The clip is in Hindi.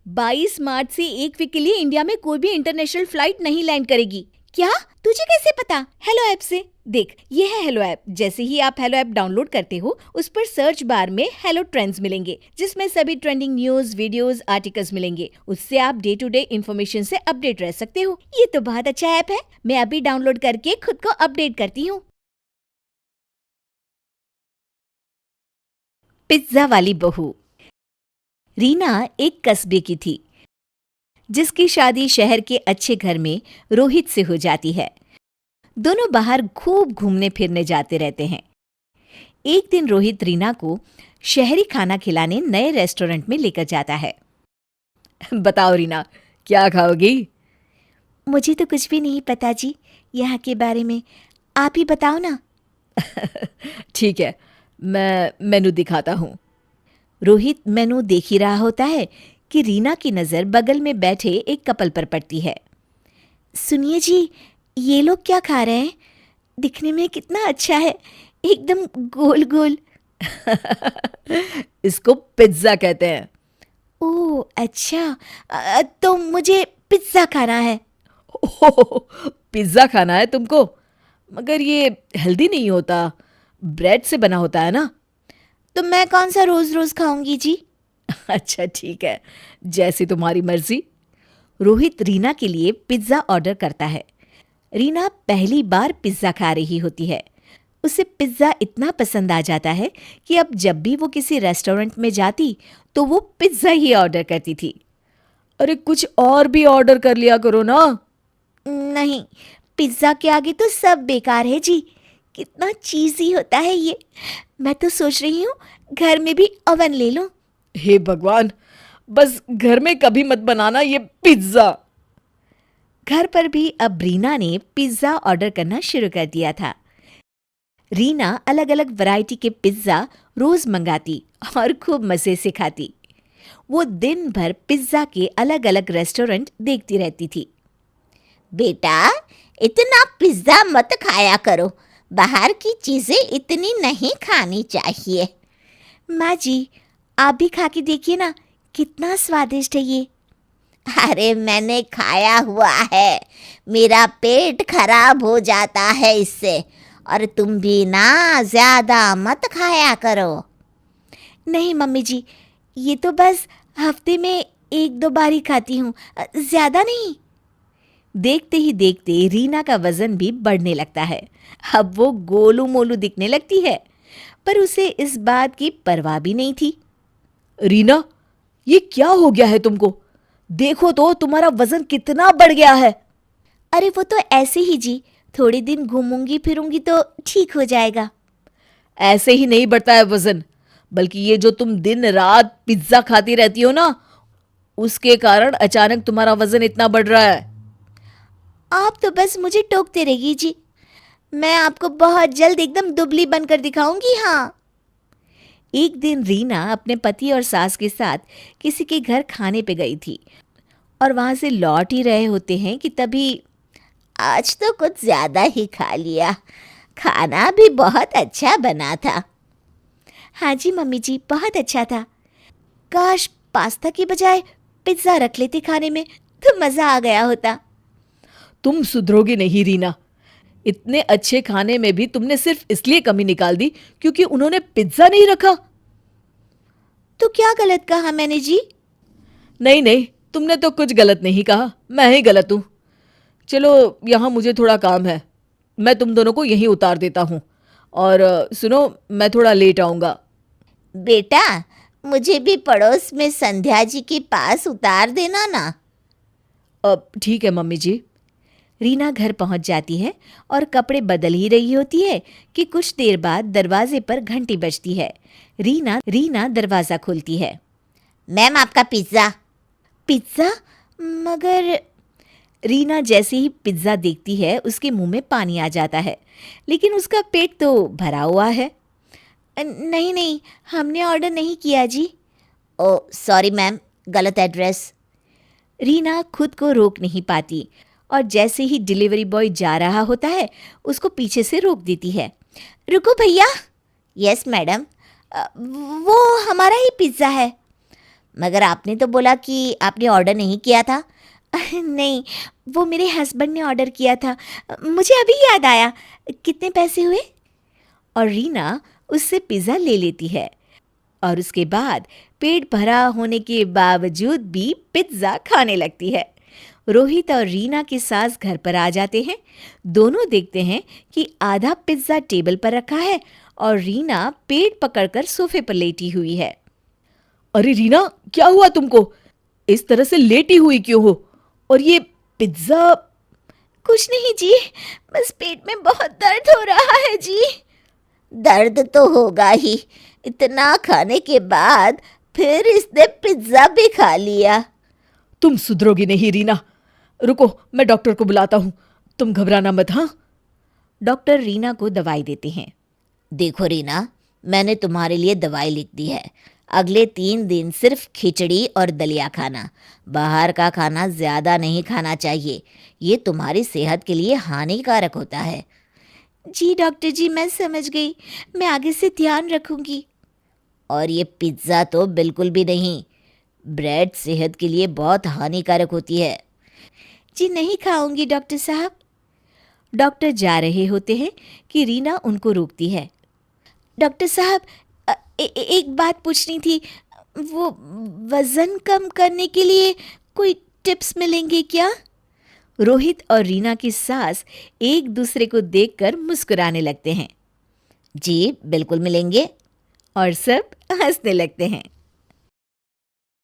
22 मार्च से 1 वीक के लिए इंडिया में कोई भी इंटरनेशनल फ्लाइट नहीं लैंड करेगी। क्या? तुझे कैसे पता? हेलो ऐप से। देख, ये है हेलो ऐप। जैसे ही आप हेलो ऐप डाउनलोड करते हो, उस पर सर्च बार में हेलो ट्रेंड्स मिलेंगे, जिसमें सभी ट्रेंडिंग न्यूज, वीडियोस, आर्टिकल्स मिलेंगे। उससे आप डे टू डे इन्फॉर्मेशन से अपडेट रह सकते हो। ये तो बहुत अच्छा ऐप है। मैं अभी डाउनलोड करके खुद को अपडेट करती हूँ। पिज्जा वाली बहू। रीना एक कस्बे की थी, जिसकी शादी शहर के अच्छे घर में रोहित से हो जाती है। दोनों बाहर खूब घूमने फिरने जाते रहते हैं। एक दिन रोहित रीना को शहरी खाना खिलाने नए रेस्टोरेंट में लेकर जाता है। बताओ रीना, क्या खाओगी? मुझे तो कुछ भी नहीं पता जी, यहाँ के बारे में। आप ही बताओ ना। ठीक है, मैं मेनू दिखाता हूँ। रोहित मेनू देख ही रहा होता है कि रीना की नज़र बगल में बैठे एक कपल पर पड़ती है। सुनिए जी, ये लोग क्या खा रहे हैं? दिखने में कितना अच्छा है, एकदम गोल गोल। इसको पिज्ज़ा कहते हैं। ओह अच्छा, तो मुझे पिज्ज़ा खाना है। ओह, पिज्ज़ा खाना है तुमको? मगर ये हेल्दी नहीं होता, ब्रेड से बना होता है ना। तो मैं कौन सा रोज़ रोज़ खाऊंगी जी? अच्छा ठीक है, जैसी तुम्हारी मर्जी। रोहित रीना के लिए पिज्ज़ा ऑर्डर करता है। रीना पहली बार पिज्ज़ा खा रही होती है। उसे पिज्ज़ा इतना पसंद आ जाता है कि अब जब भी वो किसी रेस्टोरेंट में जाती तो वो पिज्ज़ा ही ऑर्डर करती थी। अरे कुछ और भी ऑर्डर कर लिया करो ना। नहीं, पिज्ज़ा के आगे तो सब बेकार है जी। कितना चीज़ी होता है ये। मैं तो सोच रही हूँ घर में भी ओवन ले लूँ। हे भगवान, बस घर में कभी मत बनाना ये पिज्ज़ा। घर पर भी अब रीना ने पिज्ज़ा ऑर्डर करना शुरू कर दिया था। रीना अलग अलग वैरायटी के पिज्ज़ा रोज़ मंगाती और खूब मज़े से खाती। वो दिन भर पिज्ज़ा के अलग अलग रेस्टोरेंट देखती रहती थी। बेटा, इतना पिज्ज़ा मत खाया करो। बाहर की चीज़ें इतनी नहीं खानी चाहिए। माँ जी, आप भी खा के देखिए ना, कितना स्वादिष्ट है ये। अरे मैंने खाया हुआ है, मेरा पेट खराब हो जाता है इससे। और तुम भी ना ज़्यादा मत खाया करो। नहीं मम्मी जी, ये तो बस हफ्ते में 1-2 बार ही खाती हूँ, ज़्यादा नहीं। देखते ही देखते रीना का वज़न भी बढ़ने लगता है। अब वो गोलू मोलू दिखने लगती है, पर उसे इस बात की परवाह भी नहीं थी। रीना, ये क्या हो गया है तुमको? देखो तो तुम्हारा वज़न कितना बढ़ गया है। अरे वो तो ऐसे ही जी, थोड़े दिन घूमूंगी फिरूंगी तो ठीक हो जाएगा। ऐसे ही नहीं बढ़ता है वज़न, बल्कि ये जो तुम दिन रात पिज्ज़ा खाती रहती हो ना, उसके कारण अचानक तुम्हारा वज़न इतना बढ़ रहा है। आप तो बस मुझे टोकते रहिए जी। मैं आपको बहुत जल्द एकदम दुबली बनकर दिखाऊंगी। हाँ। एक दिन रीना अपने पति और सास के साथ किसी के घर खाने पे गई थी और वहां से लौट ही रहे होते हैं कि तभी आज तो कुछ ज़्यादा ही खा लिया। खाना भी बहुत अच्छा बना था। हाँ जी मम्मी जी, बहुत अच्छा था। काश पास्ता की बजाय पिज्ज़ा रख लेते खाने में, तो मज़ा आ गया होता। तुम सुधरोगी नहीं रीना। इतने अच्छे खाने में भी तुमने सिर्फ इसलिए कमी निकाल दी क्योंकि उन्होंने पिज्ज़ा नहीं रखा। तो क्या गलत कहा मैंने जी? नहीं नहीं, तुमने तो कुछ गलत नहीं कहा, मैं ही गलत हूँ। चलो, यहाँ मुझे थोड़ा काम है, मैं तुम दोनों को यहीं उतार देता हूँ। और सुनो, मैं थोड़ा लेट आऊँगा। बेटा, मुझे भी पड़ोस में संध्या जी के पास उतार देना ना। अब ठीक है मम्मी जी। रीना घर पहुंच जाती है और कपड़े बदल ही रही होती है कि कुछ देर बाद दरवाजे पर घंटी बजती है। रीना दरवाज़ा खोलती है। मैम, आपका पिज़्ज़ा। पिज़्ज़ा? मगर रीना जैसे ही पिज़्ज़ा देखती है उसके मुंह में पानी आ जाता है, लेकिन उसका पेट तो भरा हुआ है। नहीं नहीं, हमने ऑर्डर नहीं किया जी। ओ सॉरी मैम, गलत एड्रेस। रीना खुद को रोक नहीं पाती और जैसे ही डिलीवरी बॉय जा रहा होता है उसको पीछे से रोक देती है। रुको भैया। यस मैडम, वो हमारा ही पिज़्ज़ा है। मगर आपने तो बोला कि आपने ऑर्डर नहीं किया था। नहीं, वो मेरे हस्बैंड ने ऑर्डर किया था। मुझे अभी याद आया। कितने पैसे हुए? और रीना उससे पिज़्ज़ा ले लेती है और उसके बाद पेट भरा होने के बावजूद भी पिज़्ज़ा खाने लगती है। रोहित और रीना की सास घर पर आ जाते हैं। दोनों देखते हैं कि आधा पिज़्ज़ा टेबल पर रखा है और रीना पेट पकड़कर सोफे पर लेटी हुई है। अरे रीना, क्या हुआ तुमको? इस तरह से लेटी हुई क्यों हो? और ये पिज़्ज़ा? कुछ नहीं जी, बस पेट में बहुत दर्द हो रहा है जी। दर्द तो होगा ही, इतना खाने के बाद फिर इसने पिज्ज़ा भी खा लिया। तुम सुधरोगी नहीं रीना। रुको, मैं डॉक्टर को बुलाता हूँ। तुम घबराना मत, हाँ? डॉक्टर रीना को दवाई देते हैं। देखो रीना, मैंने तुम्हारे लिए दवाई लिख दी है। अगले 3 दिन सिर्फ खिचड़ी और दलिया खाना। बाहर का खाना ज़्यादा नहीं खाना चाहिए, ये तुम्हारी सेहत के लिए हानिकारक होता है। जी डॉक्टर जी, मैं समझ गई। मैं आगे से ध्यान रखूंगी। और ये पिज़्ज़ा तो बिल्कुल भी नहीं। ब्रेड सेहत के लिए बहुत हानिकारक होती है। जी नहीं खाऊंगी डॉक्टर साहब। डॉक्टर जा रहे होते हैं कि रीना उनको रोकती है। डॉक्टर साहब, एक बात पूछनी थी। वो वज़न कम करने के लिए कोई टिप्स मिलेंगे क्या? रोहित और रीना की सास एक दूसरे को देखकर मुस्कुराने लगते हैं जी बिल्कुल मिलेंगे। और सब हंसने लगते हैं।